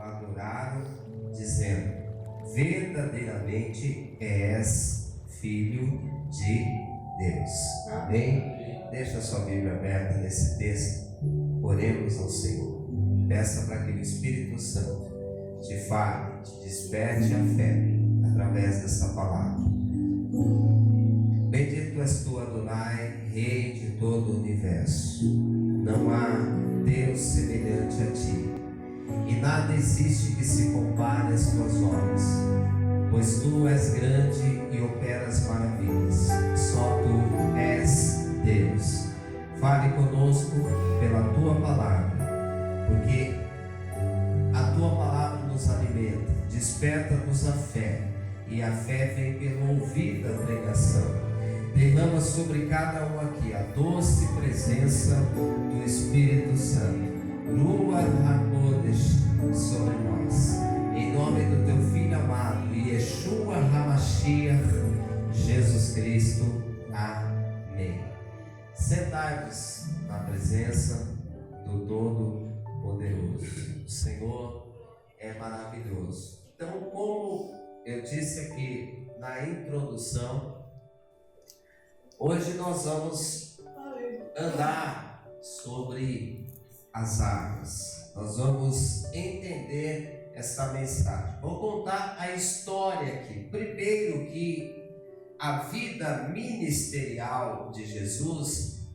adoraram, dizendo: verdadeiramente és Filho de Deus. Amém? Deixa a sua Bíblia aberta nesse texto. Oremos ao Senhor. Peça para que o Espírito Santo te fale, te desperte a fé através dessa palavra. Bendito és tu, Adonai, Rei de todo o universo. Não há Deus semelhante a ti, e nada existe que se compare às tuas obras, pois tu és grande e operas maravilhas. Só tu és Deus. Fale conosco pela tua palavra, porque a tua palavra nos alimenta, desperta-nos a fé, e a fé vem pelo ouvir da pregação. Derrama sobre cada um aqui a doce presença do Espírito Santo. Ruach HaKodesh sobre nós. Em nome do teu Filho amado, Yeshua HaMashiach, Jesus Cristo. Amém. Sentai-vos na presença do Todo-Poderoso. O Senhor é maravilhoso. Então, como eu disse aqui na introdução, hoje nós vamos andar sobre as águas. Nós vamos entender essa mensagem. Vou contar a história aqui. Primeiro, que a vida ministerial de Jesus,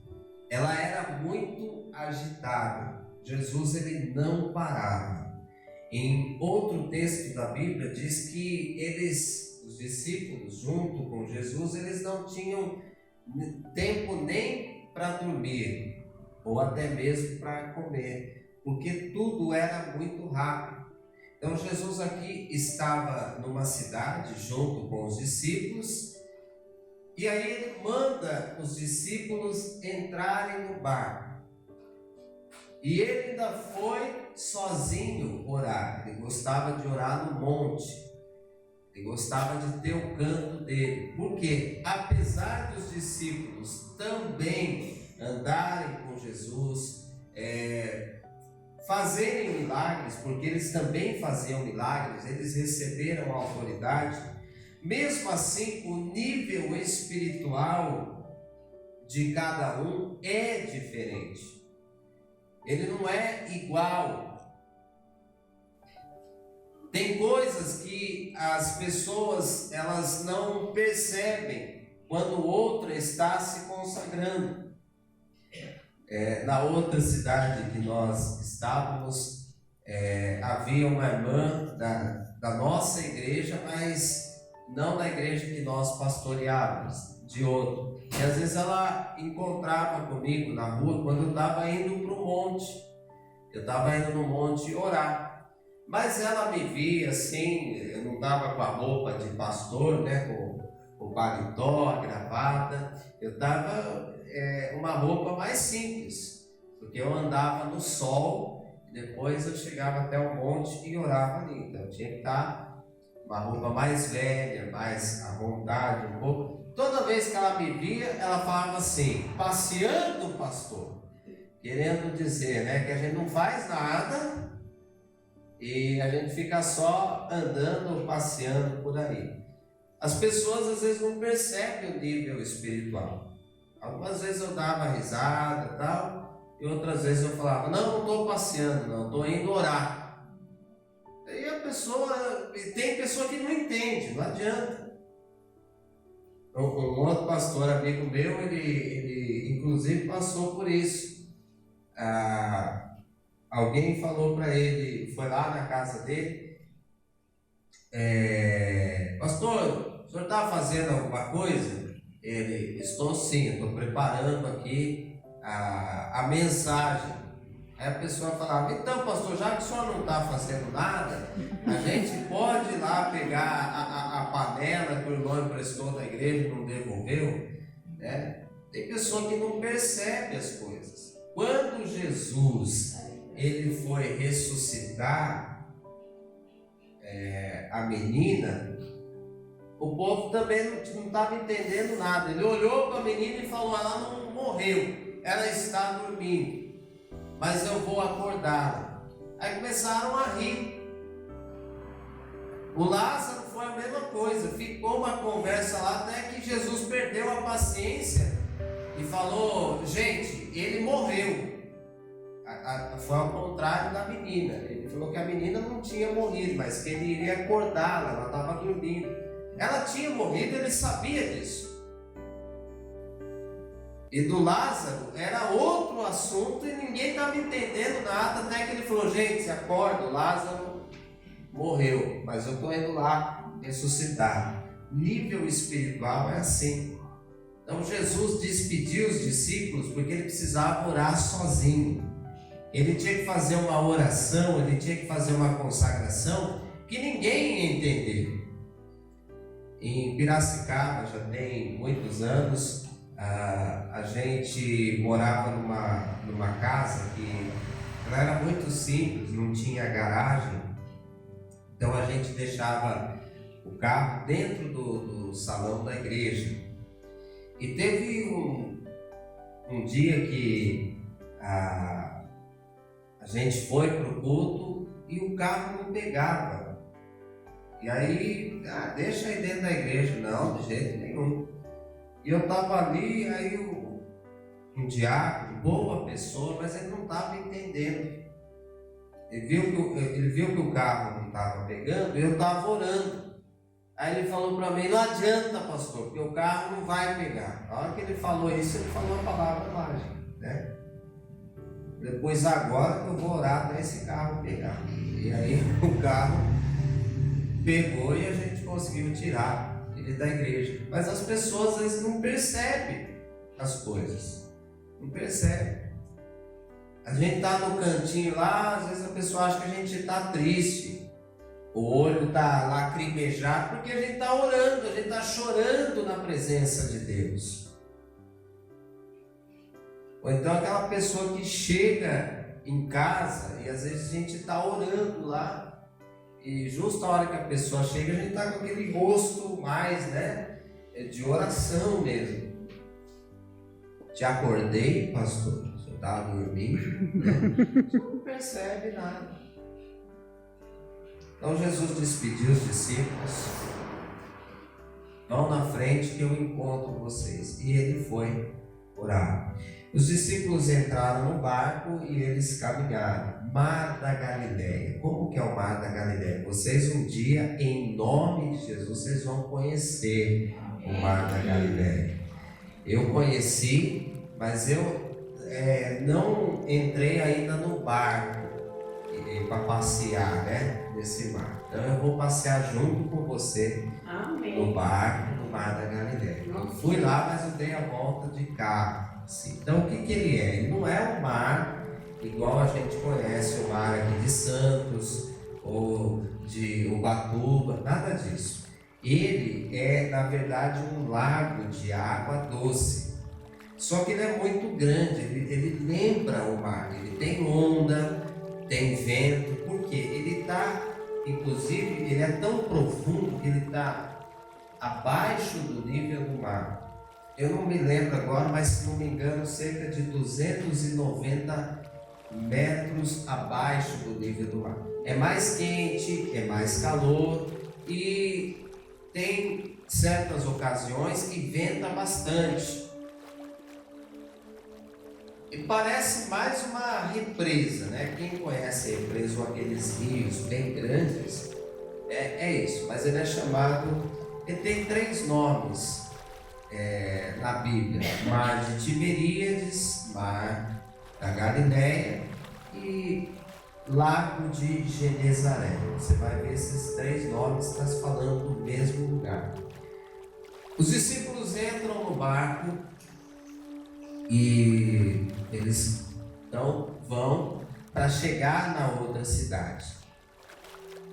ela era muito agitada. Jesus, ele não parava. Em outro texto da Bíblia diz que os discípulos, junto com Jesus, eles não tinham tempo nem para dormir, ou até mesmo para comer, porque tudo era muito rápido. Então Jesus aqui estava numa cidade junto com os discípulos, e aí ele manda os discípulos entrarem no barco, e ele ainda foi sozinho orar. Ele gostava de orar no monte, ele gostava de ter o canto dele, porque apesar dos discípulos também andarem com Jesus, fazerem milagres, porque eles também faziam milagres, eles receberam a autoridade, mesmo assim o nível espiritual de cada um é diferente, ele não é igual. Tem coisas que as pessoas elas não percebem quando outra está se consagrando. Na outra cidade que nós estávamos, havia uma irmã da nossa igreja, mas não da igreja que nós pastoreávamos, de outro. E às vezes ela encontrava comigo na rua quando eu estava indo para o monte. Eu estava indo no monte orar. Mas ela me via assim, eu não estava com a roupa de pastor, né, com o paletó, a gravata. Eu estava uma roupa mais simples, porque eu andava no sol, e depois eu chegava até o monte e orava ali. Então eu tinha que estar uma roupa mais velha, mais à vontade um pouco. Toda vez que ela me via, ela falava assim: passeando, pastor, querendo dizer, né, que a gente não faz nada e a gente fica só andando, passeando por aí. As pessoas às vezes não percebem o nível espiritual. Algumas vezes eu dava risada e tal, e outras vezes eu falava: não estou passeando, não, estou indo orar. Aí a pessoa, tem pessoa que não entende, não adianta. Um outro pastor amigo meu, ele inclusive passou por isso. Alguém falou para ele, foi lá na casa dele: pastor, o senhor está fazendo alguma coisa? Ele: estou sim, estou preparando aqui a mensagem. Aí a pessoa falava: então, pastor, já que o senhor não está fazendo nada, a gente pode ir lá pegar a panela que o irmão emprestou da igreja e não devolveu, né? Tem pessoa que não percebe as coisas. Quando Jesus ele foi ressuscitar a menina, o povo também não estava entendendo nada. Ele olhou para a menina e falou: ela não morreu, ela está dormindo, mas eu vou acordá-la. Aí começaram a rir. O Lázaro foi a mesma coisa, ficou uma conversa lá até que Jesus perdeu a paciência e falou: gente, ele morreu. Foi ao contrário da menina. Ele falou que a menina não tinha morrido, mas que ele iria acordá-la, ela estava dormindo. Ela tinha morrido, ele sabia disso. E do Lázaro era outro assunto e ninguém estava entendendo nada, até que ele falou: gente, acorda, o Lázaro morreu, mas eu estou indo lá ressuscitar. Nível espiritual é assim. Então Jesus despediu os discípulos porque ele precisava orar sozinho. Ele tinha que fazer uma oração, ele tinha que fazer uma consagração que ninguém ia entender. Em Piracicaba, já tem muitos anos, a gente morava numa casa que ela era muito simples, não tinha garagem. Então a gente deixava o carro dentro do salão da igreja. E teve um dia que a gente foi para o culto e o carro não pegava. E aí, deixa aí dentro da igreja. Não, de jeito nenhum. E eu estava ali, aí um diácono, boa pessoa, mas ele não estava entendendo. Ele viu que o carro não estava pegando e eu estava orando. Aí ele falou para mim: não adianta, pastor, porque o carro não vai pegar. Na hora que ele falou isso, ele falou a palavra mágica, né? Depois agora que eu vou orar para esse carro pegar. E aí o carro pegou e a gente conseguiu tirar ele da igreja. Mas as pessoas às vezes não percebem as coisas. Não percebem. A gente está no cantinho lá, às vezes a pessoa acha que a gente está triste. O olho está lacrimejado porque a gente está orando, a gente está chorando na presença de Deus. Ou então aquela pessoa que chega em casa e às vezes a gente está orando lá e justo a hora que a pessoa chega a gente está com aquele rosto mais, né, de oração mesmo. Te acordei, pastor, você estava dormindo? Não, você não percebe nada. Então Jesus despediu os discípulos: vão na frente que eu encontro vocês. E ele foi orar. Os discípulos entraram no barco e eles caminharam. Mar da Galileia. Como que é o Mar da Galileia? Vocês um dia, em nome de Jesus, vocês vão conhecer o Mar da Galileia. Eu conheci, mas eu não entrei ainda no barco para passear, né, nesse mar. Então eu vou passear junto com você. Amém. No barco, no Mar da Galileia. Eu fui lá, mas eu dei a volta de carro. Assim. Então o que ele é? Ele não é um mar igual a gente conhece o mar aqui de Santos ou de Ubatuba, nada disso. Ele é, na verdade, um lago de água doce. Só que ele é muito grande, ele lembra o mar, ele tem onda, tem vento, porque ele está, inclusive, ele é tão profundo que ele está abaixo do nível do mar. Eu não me lembro agora, mas se não me engano, cerca de 290 metros abaixo do nível do mar. É mais quente, é mais calor e tem certas ocasiões que venta bastante. E parece mais uma represa, né? Quem conhece a represa ou aqueles rios bem grandes, é isso. Mas ele é chamado, ele tem 3 nomes na Bíblia: Mar de Tiberíades, Mar da Galileia e Lago de Genezaré. Você vai ver esses 3 nomes, está se falando do mesmo lugar. Os discípulos entram no barco e eles então vão para chegar na outra cidade.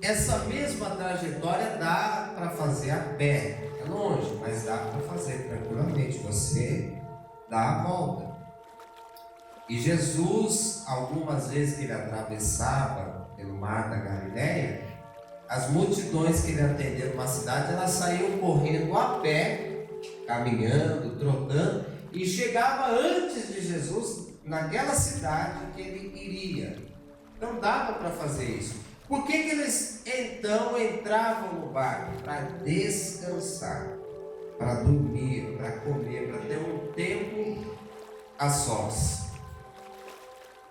Essa mesma trajetória dá para fazer a pé. É longe, mas dá para fazer tranquilamente. Você dá a volta. E Jesus, algumas vezes que ele atravessava pelo Mar da Galileia, as multidões que ele atendeu numa cidade, elas saíam correndo a pé, caminhando, trotando, e chegava antes de Jesus naquela cidade que ele iria. Então dava para fazer isso. Por que eles então entravam no barco? Para descansar, para dormir, para comer, para ter um tempo a sós.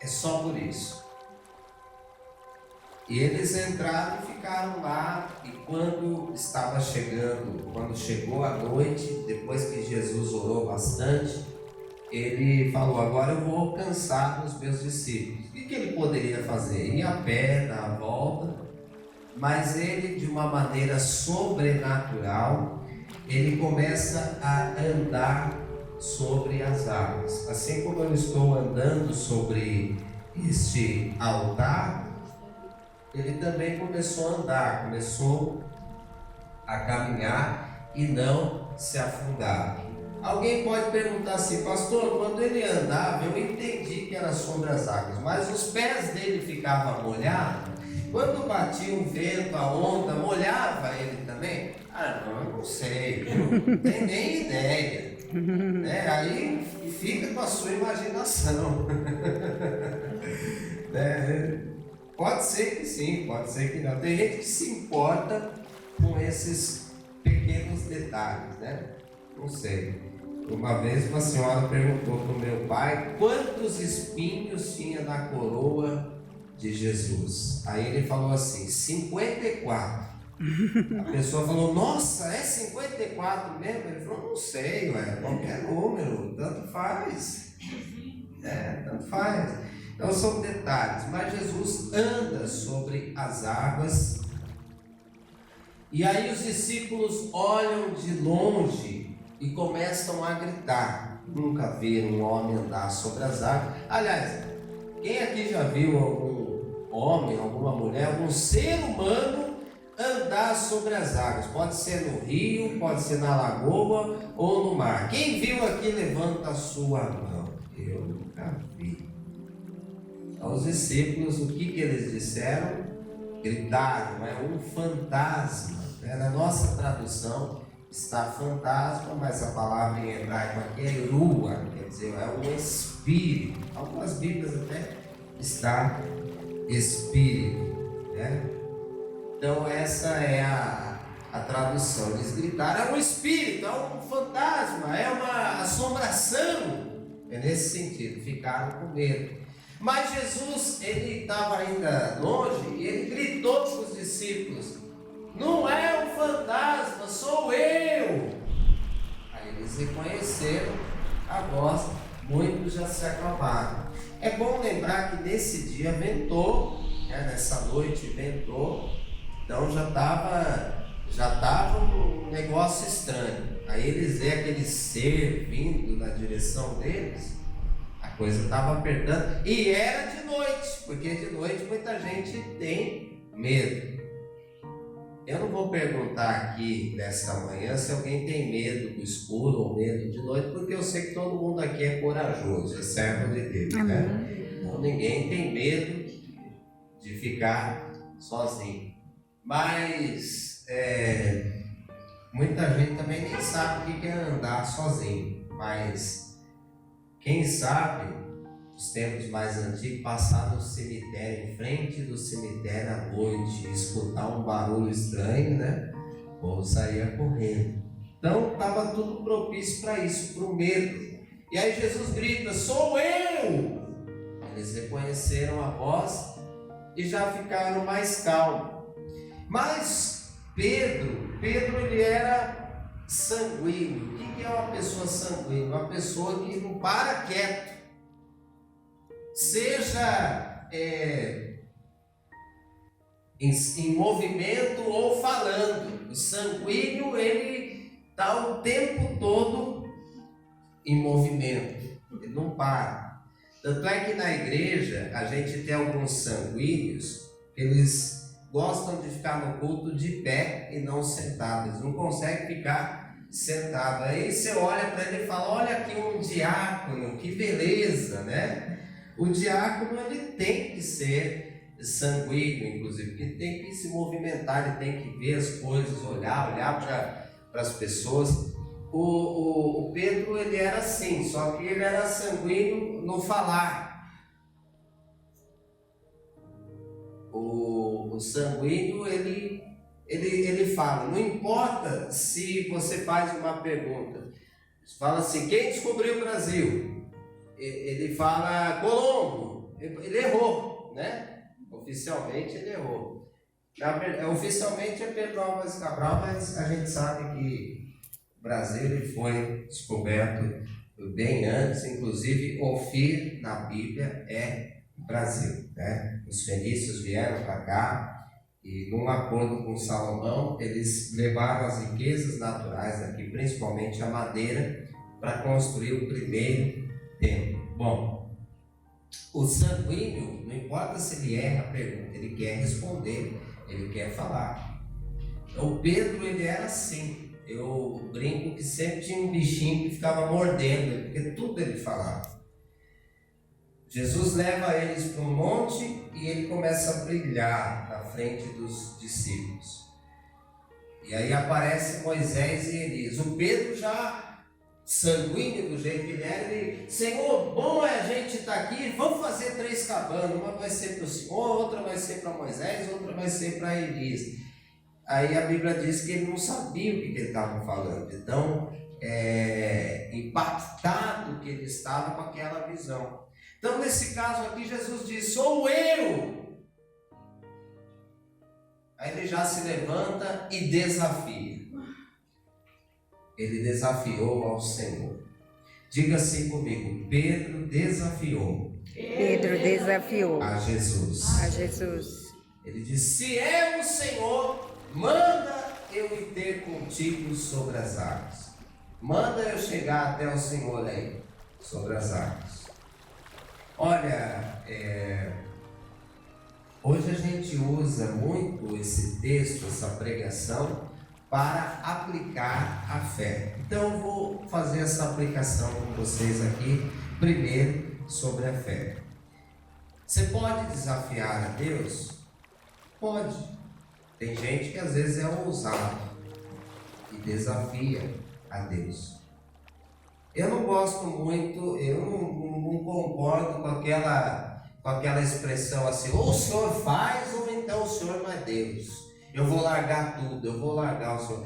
É só por isso. E eles entraram e ficaram lá, e quando chegou a noite, depois que Jesus orou bastante, ele falou: agora eu vou cansar os meus discípulos. O que ele poderia fazer? Ir a pé, dar a volta, mas ele, de uma maneira sobrenatural, ele começa a andar sobre as águas. Assim como eu estou andando sobre este altar, ele também começou a andar, começou a caminhar e não se afundar. Alguém pode perguntar assim: pastor, quando ele andava, eu entendi que era sobre as águas, mas os pés dele ficavam molhados? Quando batia o vento, a onda, molhava ele também? Eu não sei, não tenho nem ideia. Aí fica com a sua imaginação. Pode ser que sim, pode ser que não. Tem gente que se importa com esses pequenos detalhes, né? Não sei. Uma vez uma senhora perguntou para o meu pai quantos espinhos tinha na coroa de Jesus. Aí ele falou assim: 54. A pessoa falou: nossa, é 54 mesmo? Ele falou: não sei, qualquer número, tanto faz. Tanto faz. Então são detalhes, mas Jesus anda sobre as águas, e aí os discípulos olham de longe e começam a gritar. Nunca viram um homem andar sobre as águas. Aliás, quem aqui já viu algum homem, alguma mulher, algum ser humano andar sobre as águas? Pode ser no rio, pode ser na lagoa ou no mar. Quem viu aqui, levanta a sua mão. Eu nunca vi. Aos discípulos, o que eles disseram? Gritaram: é um fantasma. Na nossa tradução está fantasma, mas a palavra em hebraico aqui é rua, quer dizer, é um espírito. Algumas Bíblias até está espírito, né? Então essa é a tradução. Eles gritaram: é um espírito, é um fantasma, é uma assombração. É nesse sentido, ficaram com medo. Mas Jesus, ele estava ainda longe e ele gritou para os discípulos: não é um fantasma, sou eu. Aí eles reconheceram a voz, muitos já se acalmaram. É bom lembrar que nesse dia ventou, nessa noite ventou, então já estava um negócio estranho. Aí eles veem aquele ser vindo na direção deles. A coisa estava apertando, e era de noite, porque de noite muita gente tem medo. Eu não vou perguntar aqui nesta manhã se alguém tem medo do escuro ou medo de noite, porque eu sei que todo mundo aqui é corajoso, é servo de Deus, né? Então ninguém tem medo de ficar sozinho. Mas muita gente também nem sabe o que é andar sozinho, mas quem sabe, os tempos mais antigos, passar no cemitério, em frente do cemitério à noite, escutar um barulho estranho, né? O povo saía correndo. Então estava tudo propício para isso, para o medo. E aí Jesus grita: sou eu! Eles reconheceram a voz e já ficaram mais calmos. Mas Pedro ele era sanguíneo. O que é uma pessoa sanguínea? Uma pessoa que não para quieto, seja em movimento ou falando. O sanguíneo, ele está o tempo todo em movimento, ele não para. Tanto é que na igreja a gente tem alguns sanguíneos, eles gostam de ficar no culto de pé e não sentado. Eles não conseguem ficar sentado. Aí você olha para ele e fala: olha aqui um diácono, que beleza, né? O diácono, ele tem que ser sanguíneo, inclusive, porque ele tem que se movimentar, ele tem que ver as coisas, olhar para as pessoas. O Pedro, ele era assim, só que ele era sanguíneo no falar. O o sanguíneo, ele fala, não importa se você faz uma pergunta, fala assim, quem descobriu o Brasil? Ele fala Colombo, ele errou, né? Oficialmente ele errou. Oficialmente é Pedro Álvares Cabral, mas a gente sabe que o Brasil ele foi descoberto bem antes, inclusive Ofir na Bíblia é Brasil, né? Os fenícios vieram para cá e, num acordo com Salomão, eles levaram as riquezas naturais aqui, principalmente a madeira, para construir o primeiro templo. Bom, o sanguíneo, não importa se ele erra a pergunta, ele quer responder, ele quer falar. O Pedro, ele era assim. Eu brinco que sempre tinha um bichinho que ficava mordendo ele, porque tudo ele falava. Jesus leva eles para um monte e ele começa a brilhar na frente dos discípulos. E aí aparece Moisés e Elias. O Pedro já sanguíneo do jeito que ele era, ele, Senhor, bom é a gente estar aqui, vamos fazer 3 cabanas, uma vai ser para o Senhor, outra vai ser para Moisés, outra vai ser para Elias. Aí a Bíblia diz que ele não sabia o que ele estava falando, então impactado que ele estava com aquela visão. Então nesse caso aqui Jesus diz, sou eu. Aí ele já se levanta e desafia. Ele desafiou ao Senhor. Diga assim comigo, Pedro desafiou. Pedro desafiou a Jesus. A Jesus. Ele disse, se é o Senhor, manda eu ir ter contigo sobre as águas. Manda eu chegar até o Senhor aí, sobre as águas. Olha, hoje a gente usa muito esse texto, essa pregação, para aplicar a fé. Então eu vou fazer essa aplicação com vocês aqui, primeiro sobre a fé. Você pode desafiar a Deus? Pode. Tem gente que às vezes é ousado e desafia a Deus. Eu não gosto muito, eu não concordo com aquela expressão assim, ou o Senhor faz ou então o Senhor não é Deus. Eu vou largar tudo, eu vou largar o Senhor.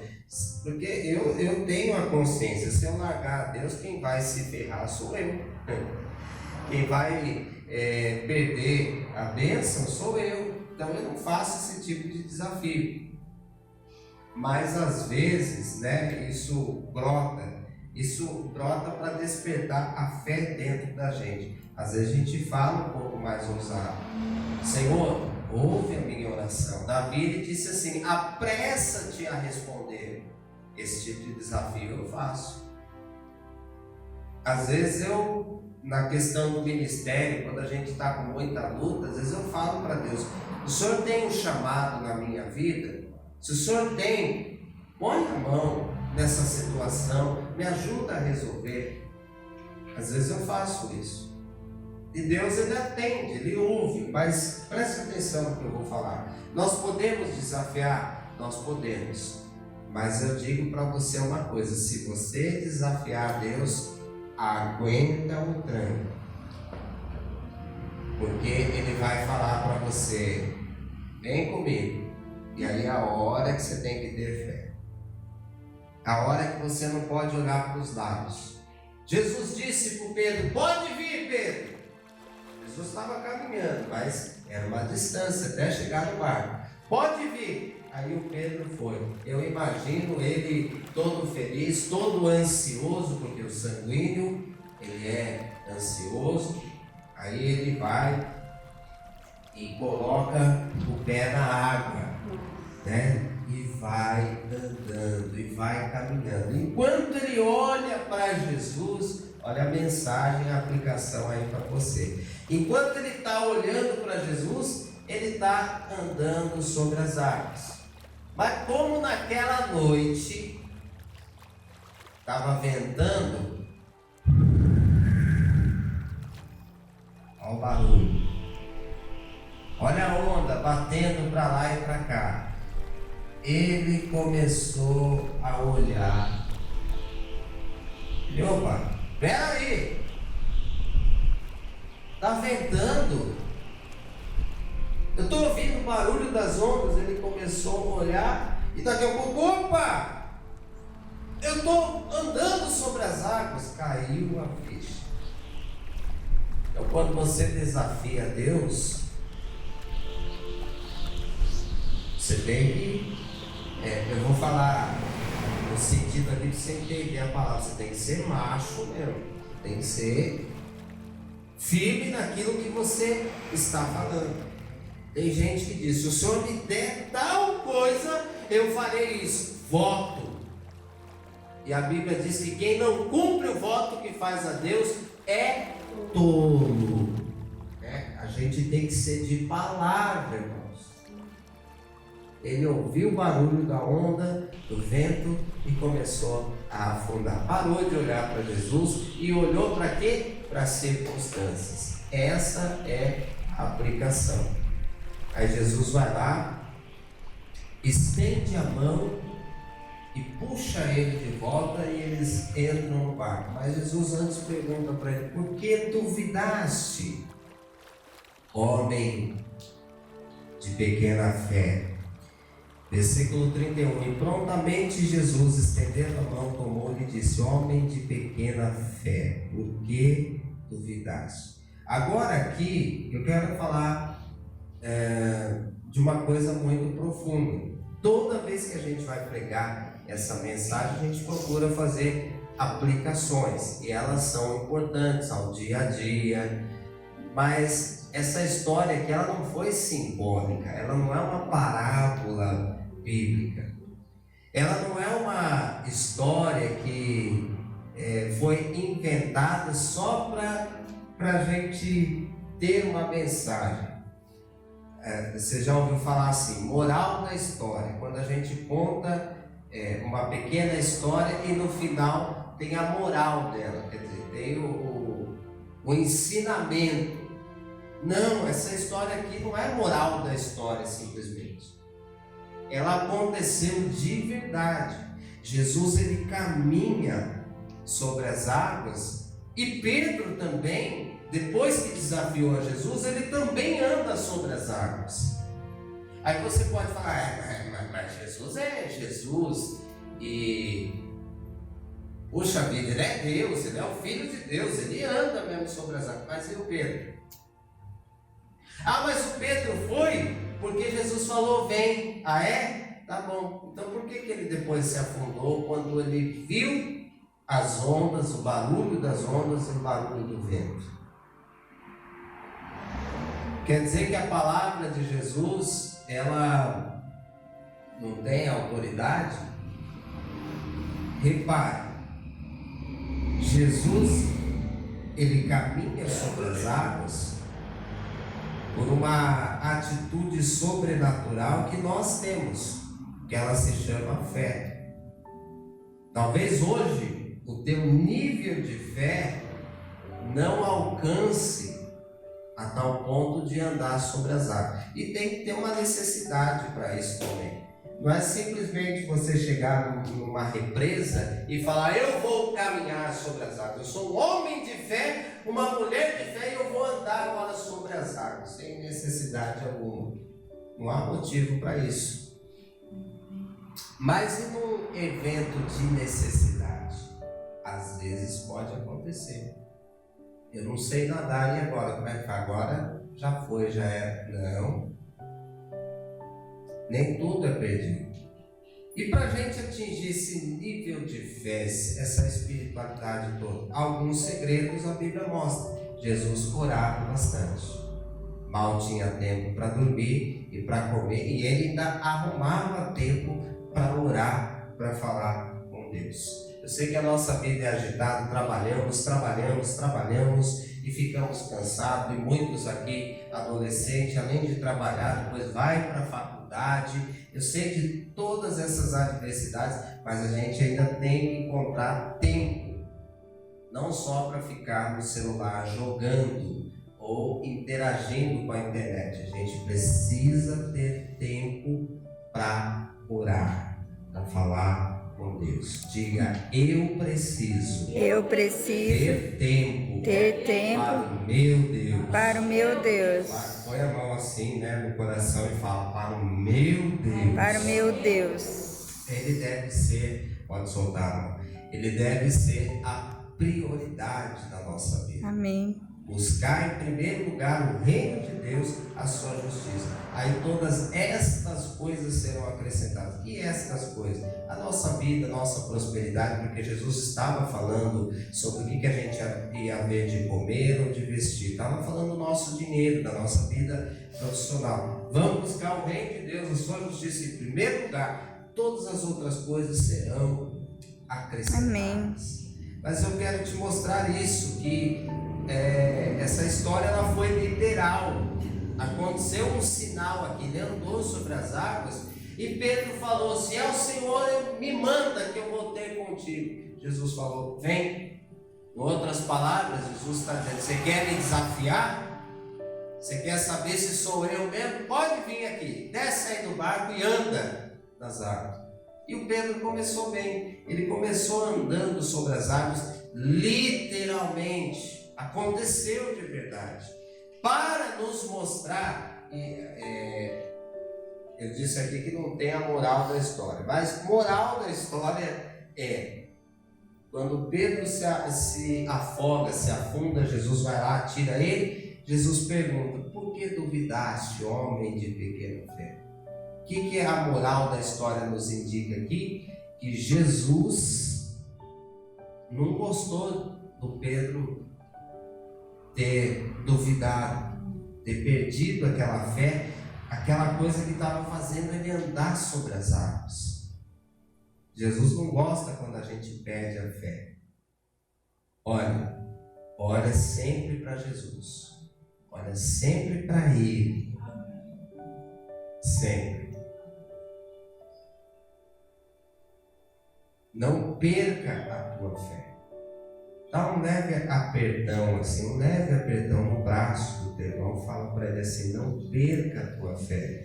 Porque eu tenho a consciência, se eu largar a Deus, quem vai se ferrar sou eu. Quem vai perder a bênção sou eu. Então eu não faço esse tipo de desafio. Mas às vezes, né, isso brota para despertar a fé dentro da gente. Às vezes a gente fala um pouco mais ousado. Senhor, ouve a minha oração. Davi ele disse assim, apressa-te a responder. Esse tipo de desafio eu faço. Às vezes na questão do ministério, quando a gente está com muita luta, às vezes eu falo para Deus, o Senhor tem um chamado na minha vida? Se o Senhor tem, põe a mão nessa situação, me ajuda a resolver. Às vezes eu faço isso. E Deus ele atende, ele ouve, mas preste atenção no que eu vou falar. Nós podemos desafiar? Nós podemos. Mas eu digo para você uma coisa, se você desafiar Deus, aguenta o tranco. Porque ele vai falar para você, vem comigo. E aí é a hora que você tem que ter fé. A hora que você não pode olhar para os lados. Jesus disse para o Pedro, pode vir, Pedro. Jesus estava caminhando, mas era uma distância até chegar no barco. Pode vir. Aí o Pedro foi. Eu imagino ele todo feliz, todo ansioso, porque o sanguíneo, ele é ansioso. Aí ele vai e coloca o pé na água, né? E vai andando, e vai caminhando. Enquanto ele olha para Jesus, olha a mensagem, a aplicação aí para você. Enquanto ele está olhando para Jesus, ele está andando sobre as águas. Mas como naquela noite estava ventando, olha o barulho, olha a onda batendo para lá e para cá. Ele começou a olhar. E opa, peraí, está ventando, Eu estou ouvindo o barulho das ondas. Ele começou a olhar e daqui a pouco, opa! Eu estou andando sobre as águas. Caiu a ficha. Então, quando você desafia Deus, você tem que, eu vou falar no sentido ali de você entender a palavra, você tem que ser macho mesmo, tem que ser firme naquilo que você está falando. Tem gente que diz: se o Senhor me der tal coisa, eu farei isso, voto. E a Bíblia diz que quem não cumpre o voto que faz a Deus é tolo. A gente tem que ser de palavra, irmãos. Ele ouviu o barulho da onda, do vento e começou a afundar. Parou de olhar para Jesus e olhou para quê? Para as circunstâncias. Essa é a aplicação. Aí Jesus vai lá, estende a mão e puxa ele de volta e eles entram no barco. Mas Jesus antes pergunta para ele: por que duvidaste, homem de pequena fé? Versículo 31. E prontamente Jesus, estendendo a mão, tomou-lhe e disse: homem de pequena fé, por que duvidaste? Agora aqui eu quero falar de uma coisa muito profunda. Toda vez que a gente vai pregar essa mensagem, a gente procura fazer aplicações, e elas são importantes ao dia a dia. Mas essa história aqui, ela não foi simbólica, ela não é uma parábola bíblica, ela não é uma história que foi inventada só para a gente ter uma mensagem. Você já ouviu falar assim, moral da história, quando a gente conta uma pequena história e no final tem a moral dela, quer dizer, tem o ensinamento. Não, essa história aqui não é moral da história simplesmente. Ela aconteceu de verdade. Jesus, ele caminha sobre as águas, e Pedro também, depois que desafiou a Jesus, ele também anda sobre as águas. Aí você pode falar: mas Jesus é Jesus, e puxa vida, ele é Deus, ele é o Filho de Deus, ele anda mesmo sobre as águas. Mas e o Pedro? Mas o Pedro foi porque Jesus falou: vem. É? Tá bom. Então por que ele depois se afundou quando ele viu as ondas, o barulho das ondas e o barulho do vento? Quer dizer que a palavra de Jesus, ela não tem autoridade? Repare, Jesus, ele caminha sobre as águas por uma atitude sobrenatural que nós temos, que ela se chama fé. Talvez hoje o teu nível de fé não alcance a tal ponto de andar sobre as águas, e tem que ter uma necessidade para isso também. Não é simplesmente você chegar numa represa e falar: eu vou caminhar sobre as águas, eu sou um homem de fé, uma mulher de fé, e eu vou andar agora sobre as águas, sem necessidade alguma. Não há motivo para isso. Mas e num evento de necessidade? Às vezes pode acontecer. Eu não sei nadar, e agora? Como é que faz? Agora já foi, já é. Não. Nem tudo é perdido. E para a gente atingir esse nível de fé, essa espiritualidade toda, alguns segredos a Bíblia mostra. Jesus orava bastante. Mal tinha tempo para dormir e para comer, e ele ainda arrumava tempo para orar, para falar com Deus. Eu sei que a nossa vida é agitada, trabalhamos e ficamos cansados, e muitos aqui, adolescentes, além de trabalhar, depois vai para a faculdade. Eu sei de todas essas adversidades, mas a gente ainda tem que encontrar tempo, não só para ficar no celular jogando ou interagindo com a internet. A gente precisa ter tempo para orar, para falar com Deus. Diga: eu preciso ter tempo para o meu Deus. Para o meu Deus. Põe a mão assim, né, no coração e fala: para o meu Deus. Para o meu Deus. Ele deve ser, pode soltar a mão, ele deve ser a prioridade da nossa vida. Amém. Buscar em primeiro lugar o reino de Deus, a sua justiça. Aí todas estas coisas serão acrescentadas. E estas coisas? A nossa vida, a nossa prosperidade, porque Jesus estava falando sobre o que a gente ia ver de comer ou de vestir. Estava falando do nosso dinheiro, da nossa vida profissional. Vamos buscar o reino de Deus, a sua justiça em primeiro lugar. Todas as outras coisas serão acrescentadas. Amém. Mas eu quero te mostrar isso, que essa história ela foi literal. Aconteceu um sinal aqui, ele andou sobre as águas e Pedro falou: se é o Senhor, me manda que eu vou ter contigo. Jesus falou: vem. Em outras palavras, Jesus está dizendo: você quer me desafiar? Você quer saber se sou eu mesmo? Pode vir aqui, desce aí do barco e anda nas águas. E o Pedro começou bem, ele começou andando sobre as águas, literalmente. Aconteceu de verdade, para nos mostrar, eu disse aqui que não tem a moral da história, mas moral da história é, quando Pedro se afoga, se afunda, Jesus vai lá, tira ele, Jesus pergunta: por que duvidaste, homem de pequena fé? O que a moral da história nos indica aqui? Que Jesus não gostou do Pedro ter duvidado, ter perdido aquela fé, aquela coisa que estava fazendo ele andar sobre as águas. Jesus não gosta quando a gente perde a fé. Olha sempre para Jesus, olha sempre para Ele, sempre. Não perca a tua fé. Dá um leve apertão assim, um leve apertão no braço do teu irmão, fala para ele assim: não perca a tua fé.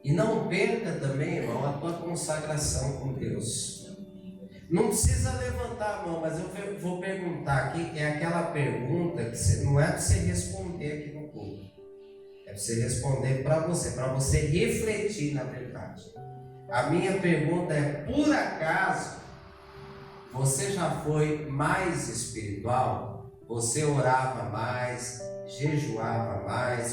E não perca também, irmão, a tua consagração com Deus. Não precisa levantar a mão, mas eu vou perguntar aqui, é aquela pergunta que não é para você responder aqui no culto, é para você responder para você refletir na verdade. A minha pergunta é: por acaso você já foi mais espiritual? Você orava mais, jejuava mais,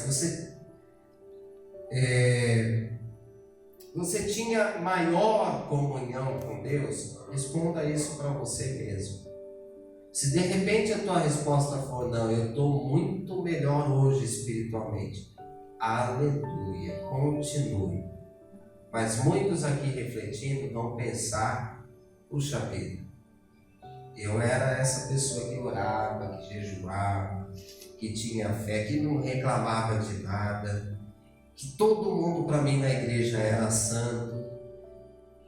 você tinha maior comunhão com Deus? Responda isso para você mesmo. Se de repente a tua resposta for: não, eu estou muito melhor hoje espiritualmente, aleluia, continue. Mas muitos aqui refletindo vão pensar: puxa vida, eu era essa pessoa que orava, que jejuava, que tinha fé, que não reclamava de nada, que todo mundo para mim na igreja era santo.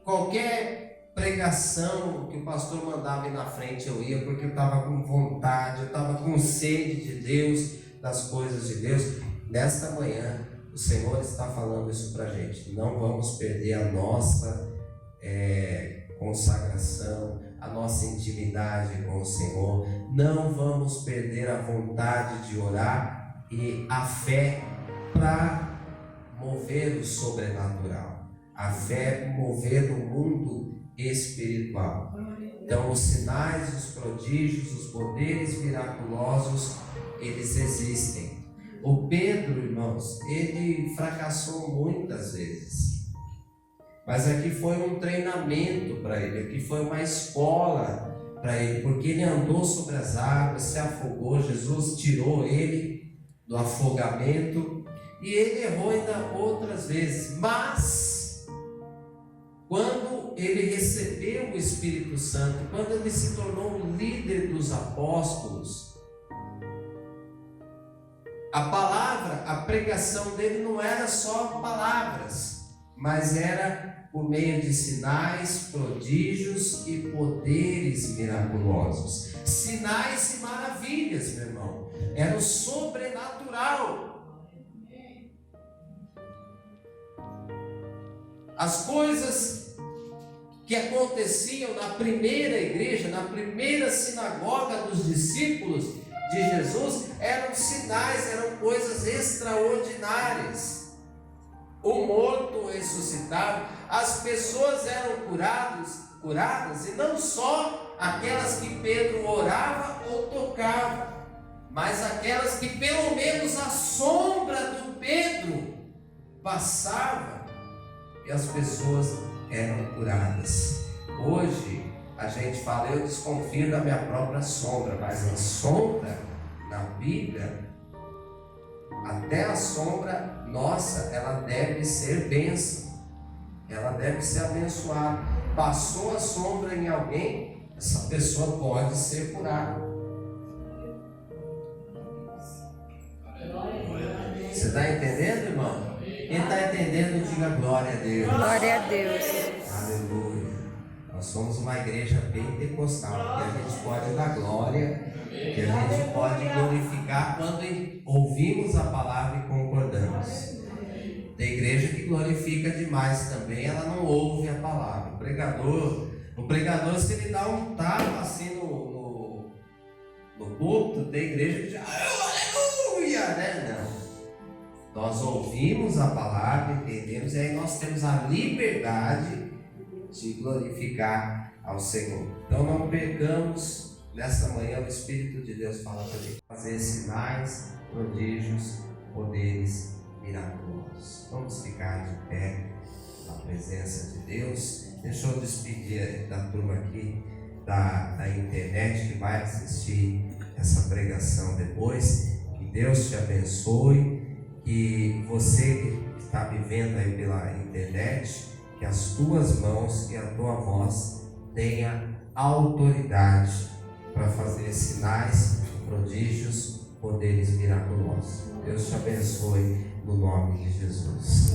Qualquer pregação que o pastor mandava ir na frente eu ia, porque eu estava com vontade, eu estava com sede de Deus, das coisas de Deus. Nesta manhã o Senhor está falando isso para a gente: não vamos perder a nossa consagração, a nossa intimidade com o Senhor, não vamos perder a vontade de orar e a fé para mover o sobrenatural, a fé mover o mundo espiritual. Então os sinais, os prodígios, os poderes miraculosos, eles existem. O Pedro, irmãos, ele fracassou muitas vezes, mas aqui foi um treinamento para ele, aqui foi uma escola para ele, porque ele andou sobre as águas, se afogou, Jesus tirou ele do afogamento, e ele errou ainda outras vezes, mas quando ele recebeu o Espírito Santo, quando ele se tornou o líder dos apóstolos, a palavra, a pregação dele não era só palavras, mas era por meio de sinais, prodígios e poderes miraculosos. Sinais e maravilhas, meu irmão, era o sobrenatural. As coisas que aconteciam na primeira igreja, na primeira sinagoga dos discípulos de Jesus, eram sinais, eram coisas extraordinárias. O morto ressuscitado, as pessoas eram curadas, e não só aquelas que Pedro orava ou tocava, mas aquelas que pelo menos a sombra do Pedro passava e as pessoas eram curadas. Hoje a gente fala, eu desconfio da minha própria sombra, mas a sombra na Bíblia, até a sombra nossa, ela deve ser bênção, ela deve ser abençoada. Passou a sombra em alguém, essa pessoa pode ser curada. Você está entendendo, irmão? Quem está entendendo, diga glória a Deus. Glória a Deus. Aleluia. Nós somos uma igreja pentecostal, que a gente pode dar glória, que a gente pode glorificar quando ouvimos a palavra e concordamos. Tem igreja que glorifica demais também, ela não ouve a palavra. O pregador, se ele dá um tapa assim no púlpito, tem igreja que diz, aleluia, né? Não. Nós ouvimos a palavra, entendemos, e aí nós temos a liberdade de glorificar ao Senhor. Então não percamos, nesta manhã o Espírito de Deus fala para a gente fazer sinais, prodígios, poderes miraculosos. Vamos ficar de pé na presença de Deus. Deixa eu despedir da turma aqui da internet que vai assistir essa pregação depois. Que Deus te abençoe, que você que está me vendo aí pela internet, que as tuas mãos e a tua voz tenha autoridade para fazer sinais, prodígios, poderes miraculosos. Deus te abençoe no nome de Jesus.